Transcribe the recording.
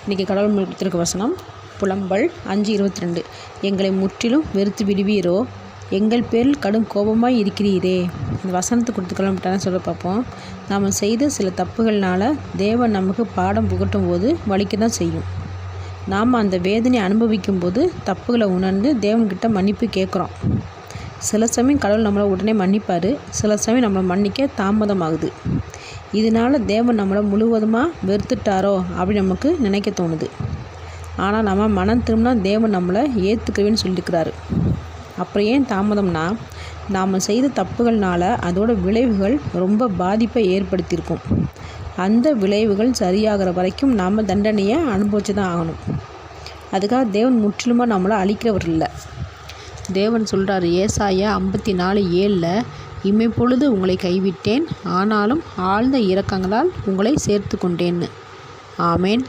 இன்றைக்கி கடவுள் கொடுத்திருக்க வசனம் புலம்பல் 5:22. எங்களை முற்றிலும் வெறுத்து விடுவீரோ, எங்கள் பேரில் கடும் கோபமாய் இருக்கிறீரே. இந்த வசனத்தை கொடுத்துக்கலாம் சொல்ல பார்ப்போம். நாம் செய்த சில தப்புகள்னால தேவன் நமக்கு பாடம் புகட்டும் போது வலிக்க தான் செய்யும். நாம் அந்த வேதனை அனுபவிக்கும் போது தப்புகளை உணர்ந்து தேவன்கிட்ட மன்னிப்பு கேட்குறோம். சில சமயம் கடவுள் நம்மளை உடனே மன்னிப்பார், சில சமயம் நம்மளை மன்னிக்க தாமதமாகுது. இதனால் தேவன் நம்மளை முழுவதுமாக வெறுத்துட்டாரோ அப்படின்னு நமக்கு நினைக்க தோணுது. ஆனால் நம்ம மனம் திரும்பினா தேவன் நம்மளை ஏற்றுக்குவேன்னு சொல்லியிருக்கிறாரு. அப்புறம் ஏன் தாமதம்னா, நாம் செய்த தப்புகள்னால அதோட விளைவுகள் ரொம்ப பாதிப்பை ஏற்படுத்தியிருக்கும். அந்த விளைவுகள் சரியாகிற வரைக்கும் நாம் தண்டனையை அனுபவிச்சு தான் ஆகணும். அதுக்காக தேவன் முற்றிலுமாக நம்மளை அழிக்கிறவர் இல்லை. தேவன் சொல்கிறார் ஏசாயா 54:7, இமைப்பொழுது உங்களை கைவிட்டேன், ஆனாலும் ஆழ்ந்த இரக்கங்களால் உங்களை சேர்த்து கொண்டேன்னு. ஆமேன்.